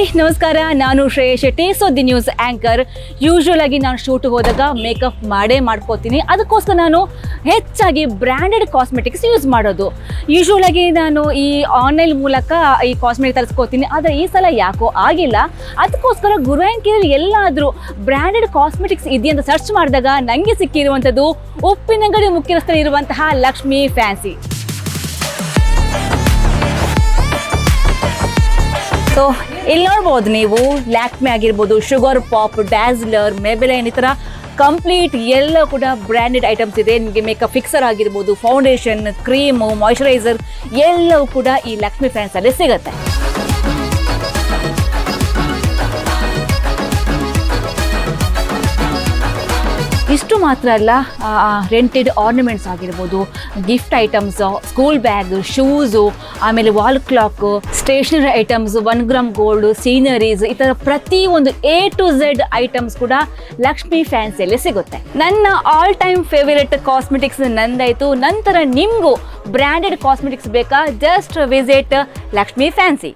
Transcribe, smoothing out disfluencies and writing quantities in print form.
Hi ನಮಸ್ಕಾರ, ನಾನು Shreya Shetty. The news anchor. Usual ಆಗಿ ನಾನು ಶೂಟ್ ಹೋದಾಗ ಮೇಕಪ್ ಮಾಡ್ಕೋತೀನಿ. ಅದಕ್ಕೋಸ್ಕರ ನಾನು ಹೆಚ್ಚಾಗಿ ಬ್ರ್ಯಾಂಡೆಡ್ ಕಾಸ್ಮೆಟಿಕ್ಸ್ ಯೂಸ್ ಮಾಡೋದು. ಯೂಶ್ವಲ್ ಆಗಿ ನಾನು ಈ ಆನ್ಲೈನ್ ಮೂಲಕ ಈ ಕಾಸ್ಮೆಟಿಕ್ ತರಿಸ್ಕೋತೀನಿ, ಆದರೆ ಈ ಸಲ ಯಾಕೋ ಆಗಿಲ್ಲ. ಅದಕ್ಕೋಸ್ಕರ ಗುರುವಾಂಕಿಯಲ್ಲಿ ಎಲ್ಲಾದರೂ ಬ್ರ್ಯಾಂಡೆಡ್ ಕಾಸ್ಮೆಟಿಕ್ಸ್ ಇದೆಯಂತ ಸರ್ಚ್ ಮಾಡಿದಾಗ ನನಗೆ ಸಿಕ್ಕಿರುವಂಥದ್ದು ಉಪ್ಪಿನಂಗಡಿ ಮುಖ್ಯ ರಸ್ತೆಯಲ್ಲಿ ಇರುವಂತಹ ಲಕ್ಷ್ಮಿ ಫ್ಯಾನ್ಸಿ. ಸೊ ಇಲ್ಲಿ ನೋಡ್ಬೋದು ನೀವು, ಲ್ಯಾಕ್ಮೆ ಆಗಿರ್ಬೋದು, ಶುಗರ್ ಪಾಪ್, ಡ್ಯಾಸ್ಲರ್, ಮೇಬೆಲೈನ್, ಈ ಥರ ಕಂಪ್ಲೀಟ್ ಎಲ್ಲ ಕೂಡ ಬ್ರ್ಯಾಂಡೆಡ್ ಐಟಮ್ಸ್ ಇದೆ. ನಿಮಗೆ ಮೇಕಪ್ ಫಿಕ್ಸರ್ ಆಗಿರ್ಬೋದು, ಫೌಂಡೇಶನ್, ಕ್ರೀಮು, ಮಾಯ್ಶ್ಚರೈಸರ್ ಎಲ್ಲವೂ ಕೂಡ ಈ ಲಕ್ಷ್ಮಿ ಫ್ಯಾನ್ಸಲ್ಲಿ ಸಿಗುತ್ತೆ. ಇಷ್ಟು ಮಾತ್ರ ಅಲ್ಲ, ರೆಂಟೆಡ್ ಆರ್ನಮೆಂಟ್ಸ್ ಆಗಿರ್ಬೋದು, gift items, school bag, shoes, ಆಮೇಲೆ wall clock, stationery items, 1 gram gold, sceneries, ಈ ಥರ ಪ್ರತಿಯೊಂದು A to Z ಐಟಮ್ಸ್ ಕೂಡ ಲಕ್ಷ್ಮಿ ಫ್ಯಾನ್ಸಿಯಲ್ಲಿ ಸಿಗುತ್ತೆ. ನನ್ನ ಆಲ್ ಟೈಮ್ ಫೇವರೇಟ್ ಕಾಸ್ಮೆಟಿಕ್ಸ್ ನಂದಾಯಿತು. ನಂತರ ನಿಮಗೂ ಬ್ರ್ಯಾಂಡೆಡ್ ಕಾಸ್ಮೆಟಿಕ್ಸ್ ಬೇಕಾ? Just visit Lakshmi fancy.